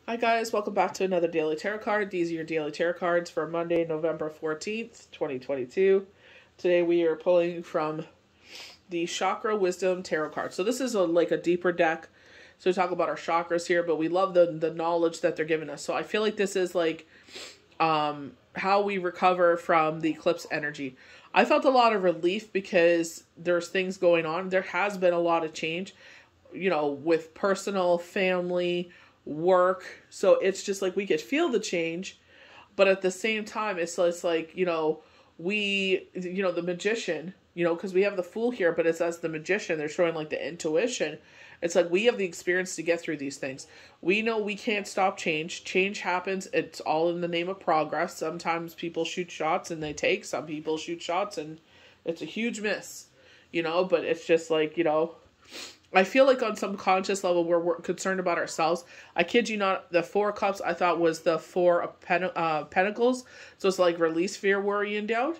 Hi guys, welcome back to another Daily Tarot card. These are your Daily Tarot cards for Monday, November 14th, 2022. Today we are pulling from the Chakra Wisdom Tarot card. So this is like a deeper deck. So we talk about our chakras here, but we love the knowledge that they're giving us. So I feel like this is like how we recover from the eclipse energy. I felt a lot of relief because there's things going on. There has been a lot of change, you know, with personal, family, work. So it's just like we could feel the change, but at the same time, it's like, you know, the magician, you know, because we have the Fool here, but it's as the magician, they're showing like the intuition. It's like we have the experience to get through these things. We know we can't stop change. Change happens. It's all in the name of progress. Sometimes people shoot shots and they take. Some people shoot shots and it's a huge miss, you know, but it's just like, you know, I feel like on some conscious level we're concerned about ourselves. I kid you not, the Four of Cups I thought was the Four of Pentacles. So it's like release fear, worry, and doubt.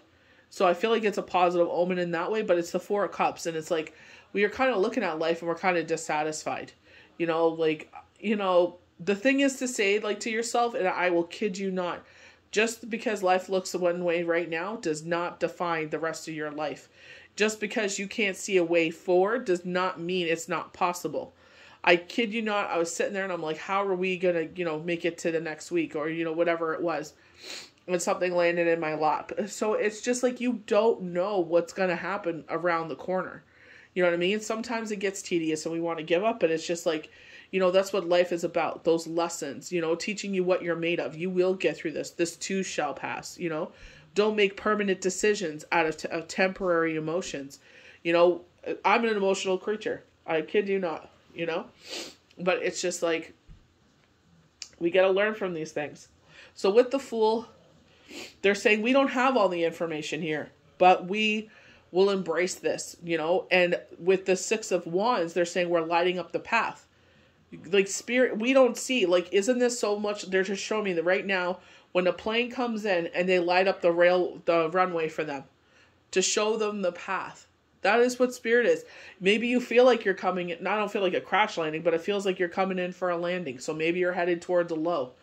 So I feel like it's a positive omen in that way, but it's the Four of Cups. And it's like we are kind of looking at life and we're kind of dissatisfied. You know, like, you know, the thing is to say like to yourself, and I will kid you not, just because life looks one way right now does not define the rest of your life. Just because you can't see a way forward does not mean it's not possible. I kid you not, I was sitting there and I'm like, how are we going to, you know, make it to the next week or, you know, whatever it was. And something landed in my lap. So it's just like you don't know what's going to happen around the corner. You know what I mean? Sometimes it gets tedious and we want to give up, but it's just like, you know, that's what life is about. Those lessons, you know, teaching you what you're made of. You will get through this. This too shall pass, you know. Don't make permanent decisions out of temporary emotions. You know, I'm an emotional creature. I kid you not, you know. But it's just like, we got to learn from these things. So with the Fool, they're saying we don't have all the information here, but we will embrace this, you know. And with the Six of Wands, they're saying we're lighting up the path. Like spirit, we don't see, like, isn't this so much, they're just showing me that right now, when a plane comes in and they light up the runway for them to show them the path. That is what spirit is. Maybe you feel like you're coming in, I don't feel like a crash landing, but it feels like you're coming in for a landing. So maybe you're headed towards a low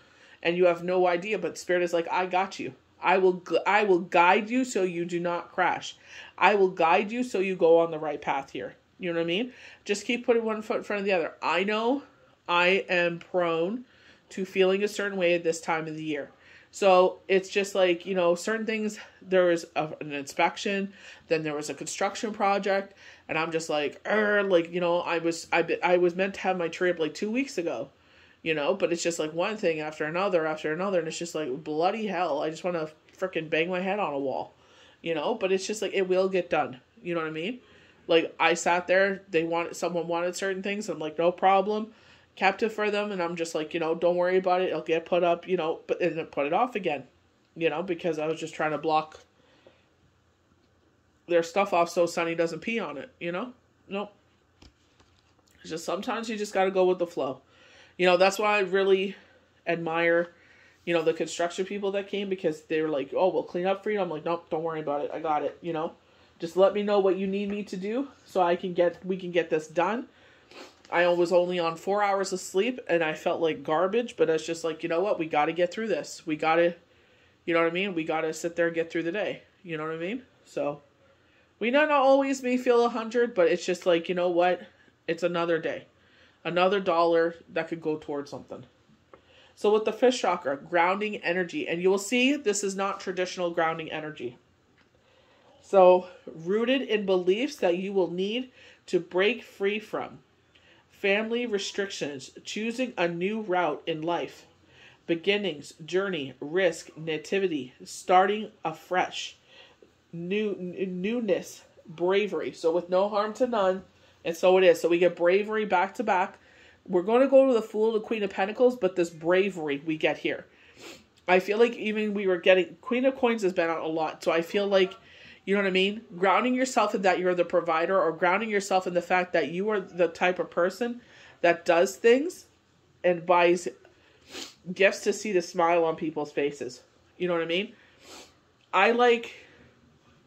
and you have no idea, but spirit is like, I got you. I will guide you so you do not crash. I will guide you so you go on the right path here. You know what I mean? Just keep putting one foot in front of the other. I know I am prone to feeling a certain way at this time of the year. So it's just like, you know, certain things, there was an inspection, then there was a construction project, and I'm just like, you know, I was meant to have my tree up like 2 weeks ago, you know, but it's just like one thing after another, and it's just like, bloody hell, I just want to freaking bang my head on a wall, you know, but it's just like, it will get done, you know what I mean? Like, I sat there, someone wanted certain things, I'm like, no problem. Kept it for them, and I'm just like, you know, don't worry about it, it'll get put up, you know, but and then put it off again, you know, because I was just trying to block their stuff off so Sunny doesn't pee on it, you know. Nope. It's just sometimes you just got to go with the flow, you know. That's why I really admire, you know, the construction people that came, because they were like, oh, we'll clean up for you. I'm like, nope, don't worry about it, I got it, you know. Just let me know what you need me to do so we can get this done. I was only on 4 hours of sleep and I felt like garbage, but it's just like, you know what? We got to get through this. We got to, you know what I mean? We got to sit there and get through the day. You know what I mean? So we not always may feel 100, but it's just like, you know what? It's another day, another dollar that could go towards something. So with the Fish chakra, grounding energy, and you will see this is not traditional grounding energy. So rooted in beliefs that you will need to break free from. Family restrictions, choosing a new route in life, beginnings, journey, risk, nativity, starting afresh, newness, bravery. So with no harm to none, and so it is. So we get bravery back to back. We're going to go to the Fool, the Queen of Pentacles, but this bravery we get here. I feel like even we were getting, Queen of Coins has been out a lot, so I feel like, you know what I mean? Grounding yourself in that you're the provider, or grounding yourself in the fact that you are the type of person that does things and buys gifts to see the smile on people's faces. You know what I mean? I like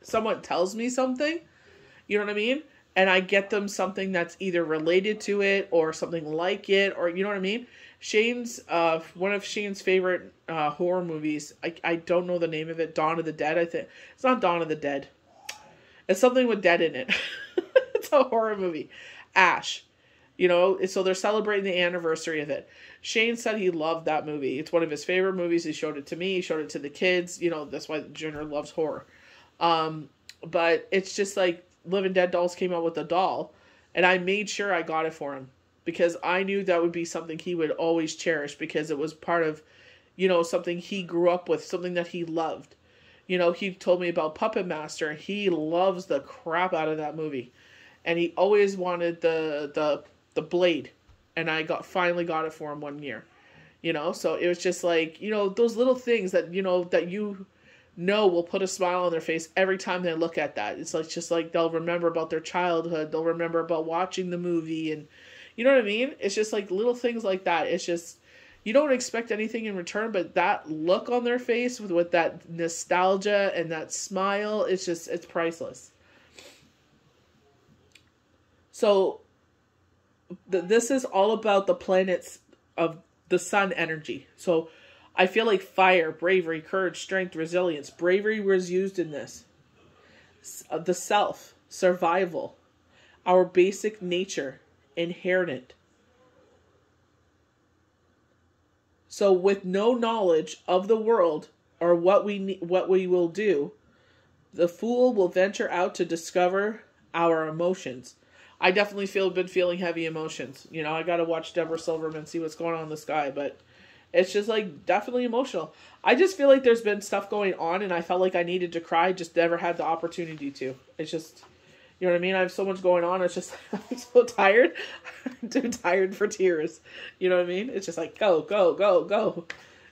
someone tells me something, you know what I mean? and I get them something that's either related to it or something like it, or you know what I mean? Shane's, one of Shane's favorite horror movies, I don't know the name of it, Dawn of the Dead, I think. It's not Dawn of the Dead. It's something with dead in it. It's a horror movie. Ash. You know, so they're celebrating the anniversary of it. Shane said he loved that movie. It's one of his favorite movies. He showed it to me. He showed it to the kids. You know, that's why Junior loves horror. But it's just like Living Dead Dolls came out with a doll. And I made sure I got it for him. Because I knew that would be something he would always cherish. Because it was part of, you know, something he grew up with. Something that he loved. You know, he told me about Puppet Master. He loves the crap out of that movie. And he always wanted the blade. And I finally got it for him one year. You know, so it was just like, you know, those little things that, you know, will put a smile on their face every time they look at that. It's like, just like they'll remember about their childhood. They'll remember about watching the movie. And you know what I mean? It's just like little things like that. It's just, you don't expect anything in return, but that look on their face with that nostalgia and that smile, it's just, it's priceless. So this is all about the planets of the sun energy. So I feel like fire, bravery, courage, strength, resilience. Bravery was used in this. The self, survival, our basic nature, inherent. So with no knowledge of the world or what we will do, the fool will venture out to discover our emotions. I definitely been feeling heavy emotions. You know, I got to watch Deborah Silverman, see what's going on in the sky, but it's just like definitely emotional. I just feel like there's been stuff going on and I felt like I needed to cry, just never had the opportunity to. It's just, you know what I mean? I have so much going on. It's just, I'm so tired. I'm too tired for tears. You know what I mean? It's just like, go, go, go, go.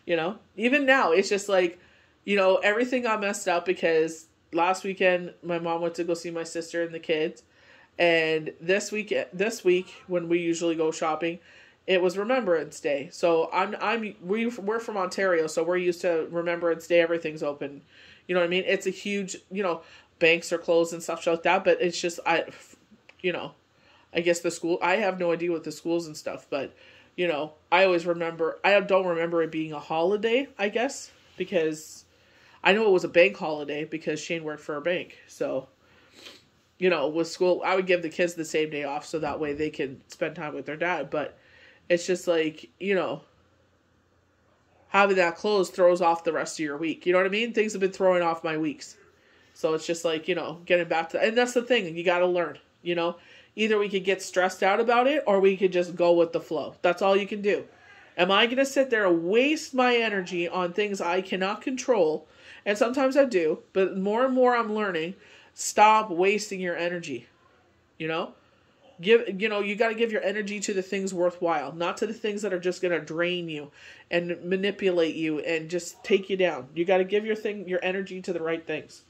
You know? Even now, it's just like, you know, everything got messed up because last weekend, my mom went to go see my sister and the kids. And this week, when we usually go shopping, it was Remembrance Day. So we're from Ontario, so we're used to Remembrance Day. Everything's open. You know what I mean? It's a huge, you know, banks are closed and stuff like that. But it's just, I guess the school, I have no idea with the schools and stuff. But, you know, I always remember, I don't remember it being a holiday, I guess. Because I know it was a bank holiday because Shane worked for a bank. So, you know, with school, I would give the kids the same day off so that way they can spend time with their dad. But it's just like, you know, having that closed throws off the rest of your week. You know what I mean? Things have been throwing off my weeks. So it's just like, you know, getting back to, and that's the thing, you got to learn, you know, either we could get stressed out about it or we could just go with the flow. That's all you can do. Am I going to sit there and waste my energy on things I cannot control? And sometimes I do, but more and more I'm learning, stop wasting your energy. You know, you got to give your energy to the things worthwhile, not to the things that are just going to drain you and manipulate you and just take you down. You got to give your energy to the right things.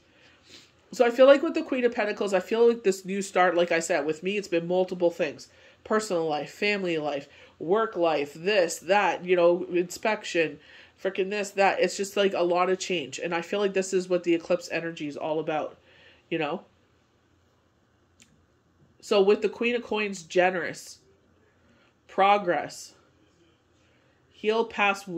So I feel like with the Queen of Pentacles, I feel like this new start, like I said, with me, it's been multiple things. Personal life, family life, work life, this, that, you know, inspection, freaking this, that. It's just like a lot of change. And I feel like this is what the eclipse energy is all about, you know. So with the Queen of Coins, generous, progress, heal past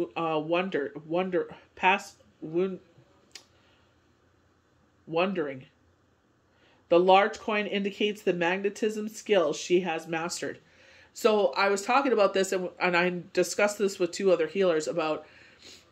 wondering. The large coin indicates the magnetism skills she has mastered. So I was talking about this and I discussed this with two other healers about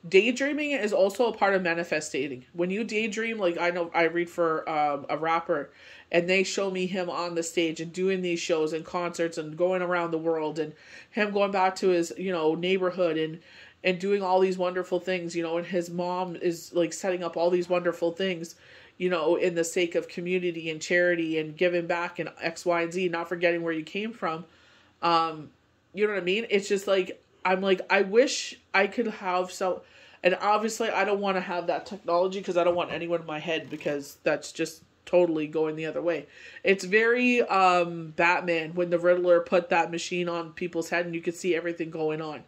daydreaming is also a part of manifesting. When you daydream, like I know I read for a rapper and they show me him on the stage and doing these shows and concerts and going around the world and him going back to his, you know, neighborhood and doing all these wonderful things, you know, and his mom is like setting up all these wonderful things, you know, in the sake of community and charity and giving back and X, Y, and Z, not forgetting where you came from. You know what I mean? It's just like, I'm like, I wish I could have and obviously I don't want to have that technology because I don't want anyone in my head because that's just totally going the other way. It's very, Batman when the Riddler put that machine on people's head and you could see everything going on,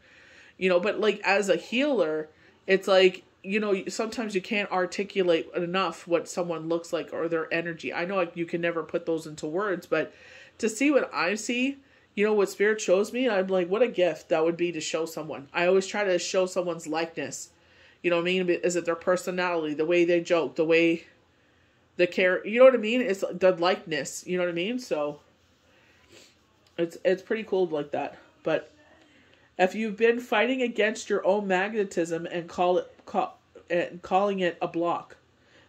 you know, but like as a healer, it's like, you know, sometimes you can't articulate enough what someone looks like or their energy. I know you can never put those into words, but to see what I see, you know, what Spirit shows me, I'm like, what a gift that would be to show someone. I always try to show someone's likeness. You know what I mean? Is it their personality, the way they joke, the way the care, you know what I mean? It's the likeness, you know what I mean? So it's pretty cool like that. But if you've been fighting against your own magnetism and calling it a block,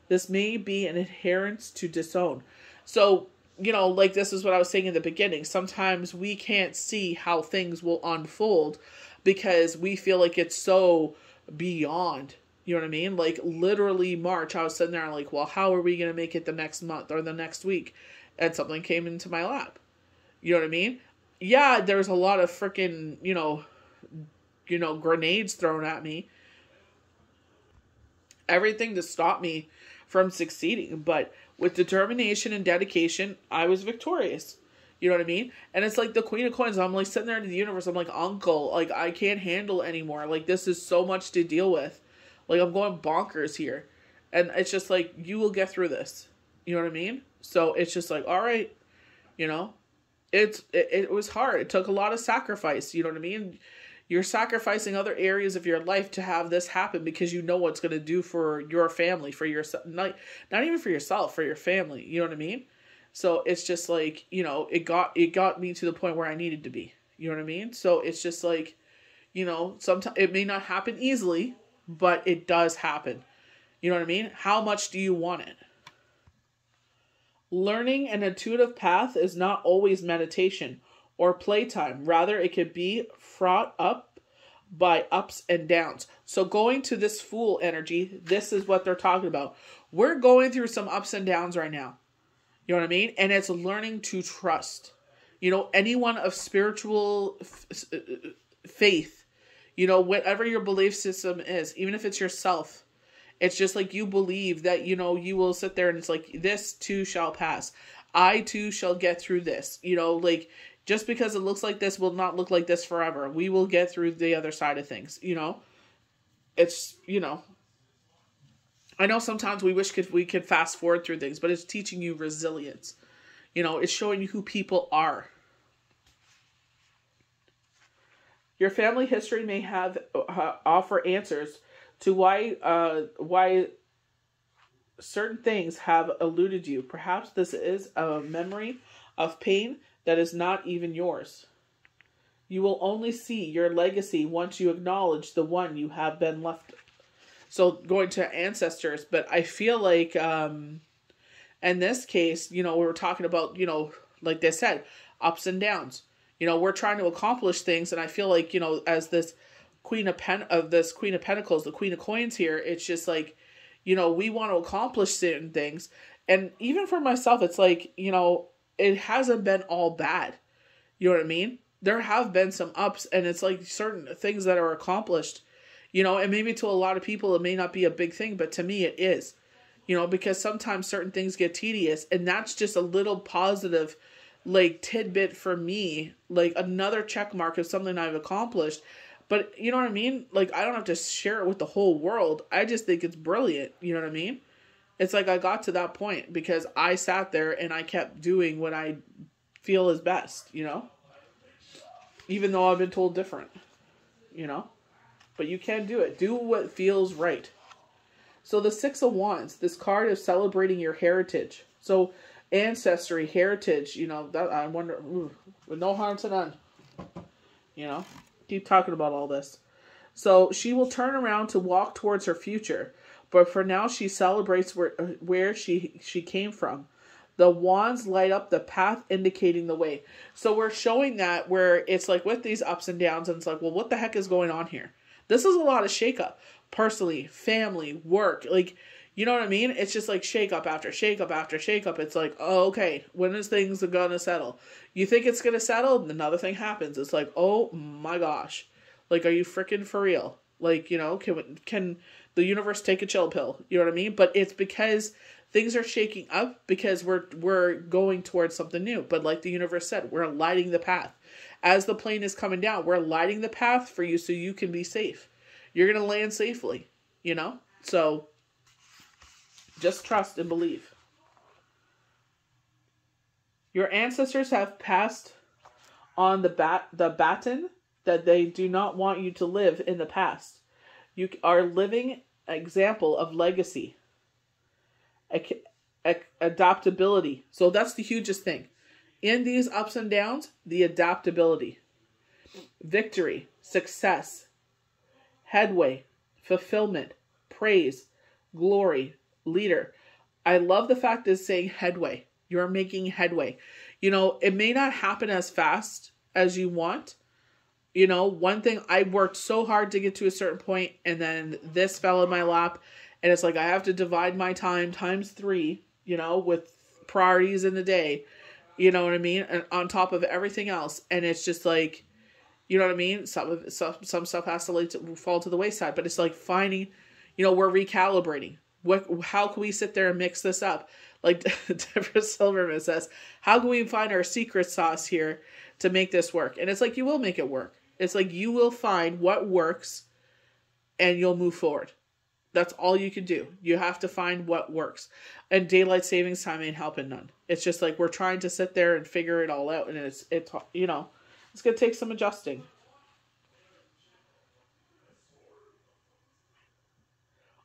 this may be an adherence to disown. So, you know, like this is what I was saying in the beginning. Sometimes we can't see how things will unfold because we feel like it's so beyond, you know what I mean? Like literally March, I was sitting there and like, well, how are we going to make it the next month or the next week? And something came into my lap. You know what I mean? Yeah, there's a lot of freaking, you know, grenades thrown at me. Everything to stop me from succeeding. But with determination and dedication, I was victorious. You know what I mean? And it's like the Queen of Coins. I'm like sitting there in the universe. I'm like, uncle, like I can't handle anymore. Like this is so much to deal with. Like I'm going bonkers here. And it's just like, you will get through this. You know what I mean? So it's just like, all right, you know, it was hard. It took a lot of sacrifice. You know what I mean? You're sacrificing other areas of your life to have this happen because you know what's going to do for your family, for yourself, not even for yourself, for your family. You know what I mean? So it's just like, you know, it got me to the point where I needed to be. You know what I mean? So it's just like, you know, sometimes it may not happen easily, but it does happen. You know what I mean? How much do you want it? Learning an intuitive path is not always meditation or playtime. Rather, it could be fraught up by ups and downs. So going to this Fool energy, this is what they're talking about. We're going through some ups and downs right now. You know what I mean? And it's learning to trust. You know, anyone of spiritual faith, you know, whatever your belief system is, even if it's yourself, it's just like you believe that, you know, you will sit there and it's like, this too shall pass. I too shall get through this. You know, like, just because it looks like this will not look like this forever. We will get through the other side of things, you know? It's, you know, I know sometimes we wish we could fast forward through things, but it's teaching you resilience. You know, it's showing you who people are. Your family history may have offer answers to why certain things have eluded you. Perhaps this is a memory of pain that is not even yours. You will only see your legacy once you acknowledge the one you have been left. So going to ancestors, but I feel like in this case, you know, we were talking about, you know, like they said, ups and downs. You know, we're trying to accomplish things, and I feel like, you know, as this Queen of Pentacles, the Queen of Coins here, it's just like, you know, we want to accomplish certain things. And even for myself, it's like, you know, it hasn't been all bad. You know what I mean? There have been some ups, and it's like certain things that are accomplished, you know, and maybe to a lot of people it may not be a big thing, but to me it is, you know, because sometimes certain things get tedious, and that's just a little positive, like, tidbit for me, like another check mark of something I've accomplished. But you know what I mean? Like, I don't have to share it with the whole world. I just think it's brilliant. You know what I mean? It's like I got to that point because I sat there and I kept doing what I feel is best, you know? Even though I've been told different, you know? But you can do it. Do what feels right. So the Six of Wands, this card is celebrating your heritage. So ancestry, heritage, you know, that I wonder, with no harm to none, you know? Keep talking about all this. So she will turn around to walk towards her future. But for now, she celebrates where she came from. The wands light up the path, indicating the way. So we're showing that where it's like with these ups and downs, and it's like, well, what the heck is going on here? This is a lot of shakeup. Personally, family, work, like, you know what I mean? It's just like shakeup after shakeup after shakeup. It's like, oh, okay, when is things gonna settle? You think it's gonna settle, and another thing happens. It's like, oh my gosh. Like, are you freaking for real? Like, you know, can the universe take a chill pill? You know what I mean? But it's because things are shaking up because we're going towards something new. But like the universe said, we're lighting the path. As the plane is coming down, we're lighting the path for you so you can be safe. You're going to land safely, you know? So just trust and believe. Your ancestors have passed on the baton that they do not want you to live in the past. You are living example of legacy. Adaptability. So that's the hugest thing. In these ups and downs, the adaptability. Victory, success, headway, fulfillment, praise, glory, leader. I love the fact it's saying headway. You're making headway. You know, it may not happen as fast as you want. You know, one thing, I worked so hard to get to a certain point, and then this fell in my lap, and it's like I have to divide my time times 3, you know, with priorities in the day, you know what I mean? And on top of everything else. And it's just like, you know what I mean? Some stuff has to fall to the wayside, but it's like finding, you know, we're recalibrating. How can we sit there and mix this up? Like Deborah Silverman says, how can we find our secret sauce here to make this work? And it's like, you will make it work. It's like you will find what works and you'll move forward. That's all you can do. You have to find what works. And daylight savings time ain't helping none. It's just like we're trying to sit there and figure it all out. And it's you know, it's going to take some adjusting.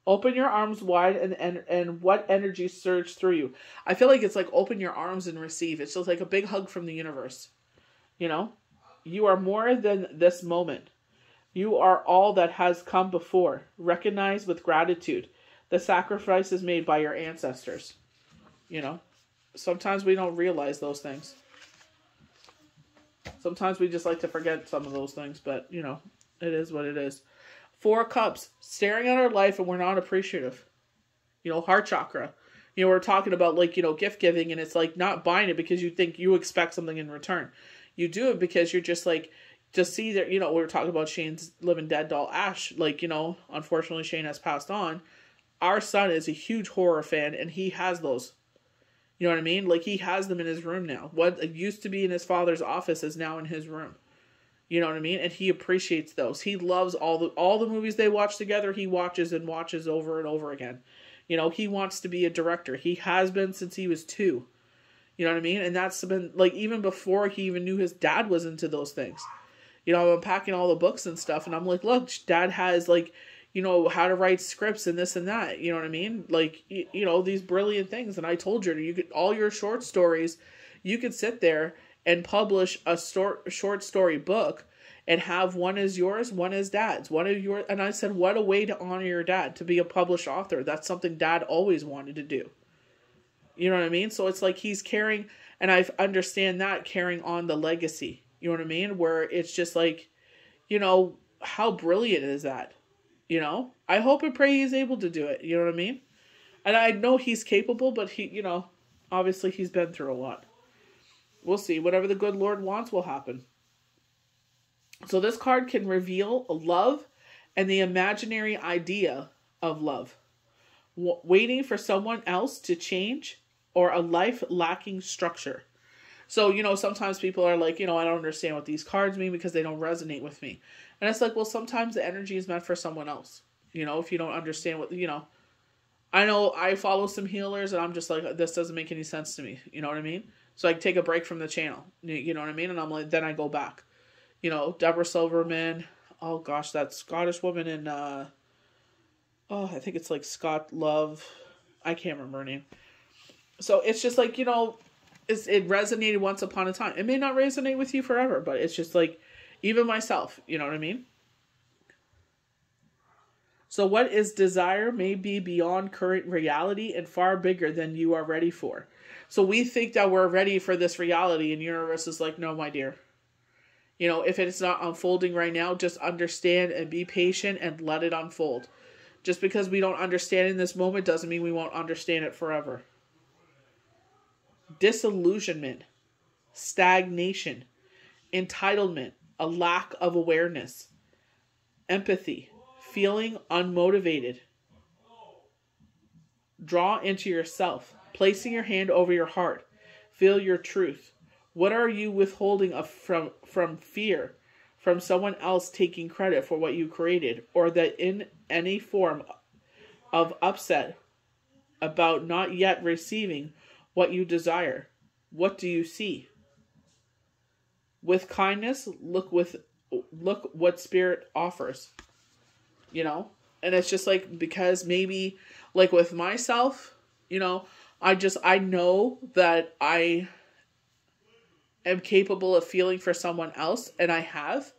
Open your arms wide and what energy surge through you. I feel like it's like open your arms and receive. It's just like a big hug from the universe. You know? You are more than this moment. You are all that has come before. Recognize with gratitude the sacrifices made by your ancestors. You know? Sometimes we don't realize those things. Sometimes we just like to forget some of those things, but, you know, it is what it is. 4 cups, staring at our life and we're not appreciative. You know, heart chakra. You know, we're talking about like, you know, gift giving, and it's like not buying it because you think you expect something in return. You do it because you're just like, to see that, you know, we were talking about Shane's living dead doll, Ash. Like, you know, unfortunately Shane has passed on. Our son is a huge horror fan and he has those. You know what I mean? Like he has them in his room now. What used to be in his father's office is now in his room. You know what I mean? And he appreciates those. He loves all the movies they watch together. He watches and watches over and over again. You know, he wants to be a director. He has been since he was 2. You know what I mean? And that's been like even before he even knew his dad was into those things. You know, I'm unpacking all the books and stuff, and I'm like, look, Dad has like, you know, how to write scripts and this and that. You know what I mean? Like, you know, these brilliant things. And I told you, you could all your short stories, you could sit there and publish a short story book and have one is yours, one is Dad's, one of yours. And I said, what a way to honor your dad, to be a published author. That's something Dad always wanted to do. You know what I mean? So it's like he's carrying, and I understand that, carrying on the legacy. You know what I mean? Where it's just like, you know, how brilliant is that? You know? I hope and pray he's able to do it. You know what I mean? And I know he's capable, but he, you know, obviously he's been through a lot. We'll see. Whatever the good Lord wants will happen. So this card can reveal love and the imaginary idea of love. Waiting for someone else to change, or a life lacking structure. So, you know, sometimes people are like, you know, I don't understand what these cards mean because they don't resonate with me. And it's like, well, sometimes the energy is meant for someone else. You know, if you don't understand what, you know, I know I follow some healers and I'm just like, this doesn't make any sense to me. You know what I mean? So I take a break from the channel. You know what I mean? And I'm like, then I go back. You know, Deborah Silverman. Oh gosh, that Scottish woman in, I think it's like Scott Love. I can't remember her name. So it's just like, you know, it resonated once upon a time. It may not resonate with you forever, but it's just like, even myself, you know what I mean? So what is desire may be beyond current reality and far bigger than you are ready for. So we think that we're ready for this reality, and the universe is like, no, my dear. You know, if it's not unfolding right now, just understand and be patient and let it unfold. Just because we don't understand in this moment doesn't mean we won't understand it forever. Disillusionment, stagnation, entitlement, a lack of awareness, empathy, feeling unmotivated. Draw into yourself, placing your hand over your heart. Feel your truth. What are you withholding from fear, from someone else taking credit for what you created, or that in any form of upset about not yet receiving what you desire. What do you see? With kindness, look what Spirit offers. You know? And it's just like, because maybe, like with myself, you know, I know that I am capable of feeling for someone else, and I have.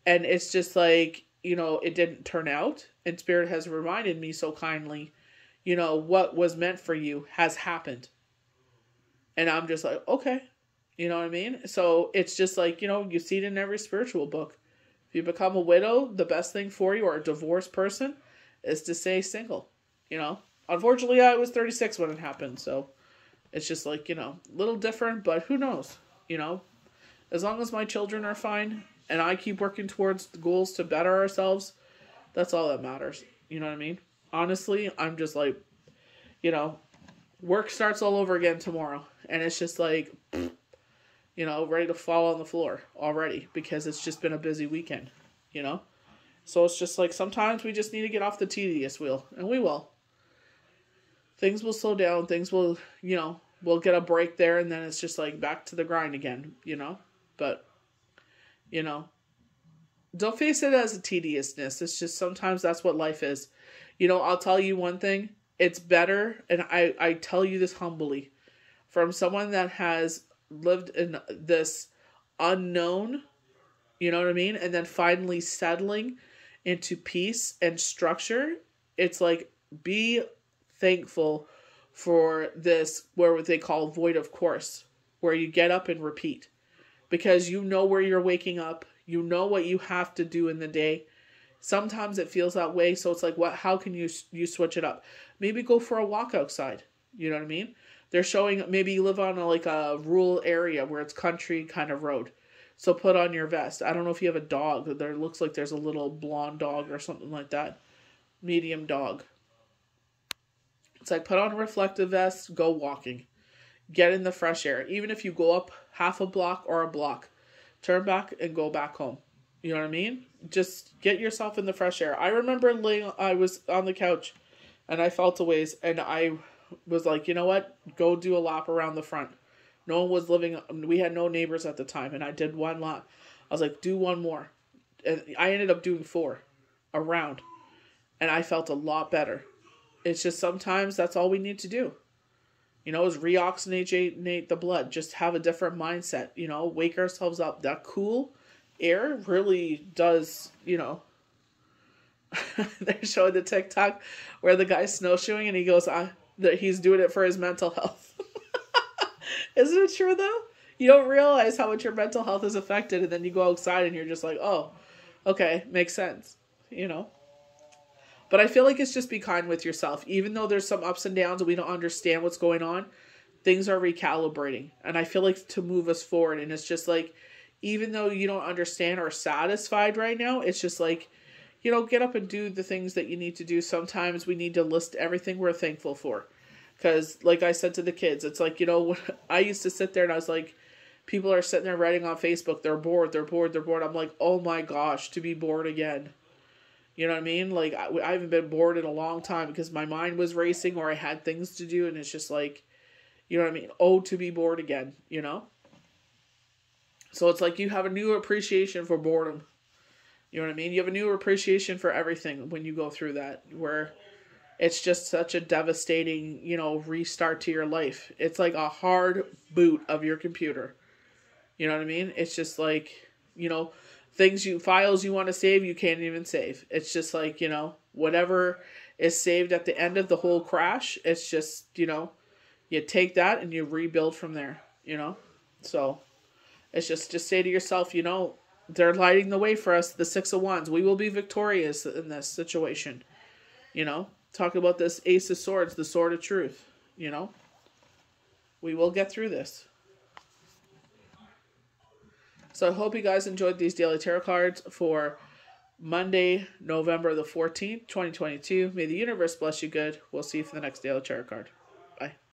And it's just like, you know, it didn't turn out. And Spirit has reminded me so kindly, you know, what was meant for you has happened. And I'm just like, okay. You know what I mean? So it's just like, you know, you see it in every spiritual book. If you become a widow, the best thing for you, or a divorced person, is to stay single. You know? Unfortunately, I was 36 when it happened. So it's just like, you know, a little different, but who knows? You know? As long as my children are fine, and I keep working towards the goals to better ourselves, that's all that matters. You know what I mean? Honestly, I'm just like, you know, work starts all over again tomorrow. And it's just like, you know, ready to fall on the floor already, because it's just been a busy weekend, you know? So it's just like, sometimes we just need to get off the tedious wheel, and we will. Things will slow down, things will, you know, we'll get a break there, and then it's just like back to the grind again, you know? But, you know, don't face it as a tediousness. It's just sometimes that's what life is. You know, I'll tell you one thing. It's better, and I tell you this humbly, from someone that has lived in this unknown, you know what I mean? And then finally settling into peace and structure. It's like, be thankful for this, what they call void of course, where you get up and repeat. Because you know where you're waking up. You know what you have to do in the day. Sometimes it feels that way. So it's like, how can you switch it up? Maybe go for a walk outside. You know what I mean? They're showing, maybe you live on a rural area where it's country kind of road. So put on your vest. I don't know if you have a dog. There looks like there's a little blonde dog or something like that. Medium dog. It's like, put on a reflective vest, go walking. Get in the fresh air. Even if you go up half a block or a block, turn back and go back home. You know what I mean? Just get yourself in the fresh air. I remember I was on the couch and I felt a ways, and I was like, you know what? Go do a lap around the front. No one was living, we had no neighbors at the time, and I did one lap. I was like, do one more. And I ended up doing 4 around, and I felt a lot better. It's just sometimes that's all we need to do. You know, is reoxygenate the blood. Just have a different mindset, you know, wake ourselves up. That cool air really does, you know. They're showing the TikTok where the guy's snowshoeing and he goes, that he's doing it for his mental health. Isn't it true though? You don't realize how much your mental health is affected, and then you go outside and you're just like, oh, okay, makes sense, you know. But I feel like it's just be kind with yourself. Even though there's some ups and downs and we don't understand what's going on, things are recalibrating. And I feel like to move us forward. And it's just like, even though you don't understand or satisfied right now, it's just like, you know, get up and do the things that you need to do. Sometimes we need to list everything we're thankful for. Because like I said to the kids, it's like, you know, I used to sit there and I was like, people are sitting there writing on Facebook, they're bored. I'm like, oh my gosh, to be bored again. You know what I mean? Like, I haven't been bored in a long time because my mind was racing or I had things to do. And it's just like, you know what I mean? Oh, to be bored again, you know? So it's like you have a new appreciation for boredom. You know what I mean? You have a new appreciation for everything when you go through that, where it's just such a devastating, you know, restart to your life. It's like a hard boot of your computer. You know what I mean? It's just like, you know, files you want to save, you can't even save. It's just like, you know, whatever is saved at the end of the whole crash, it's just, you know, you take that and you rebuild from there, you know? So it's just say to yourself, you know, they're lighting the way for us, the 6 of Wands. We will be victorious in this situation, you know? Talk about this Ace of Swords, the Sword of Truth, you know? We will get through this. So I hope you guys enjoyed these daily tarot cards for Monday, November the 14th, 2022. May the universe bless you good. We'll see you for the next daily tarot card. Bye.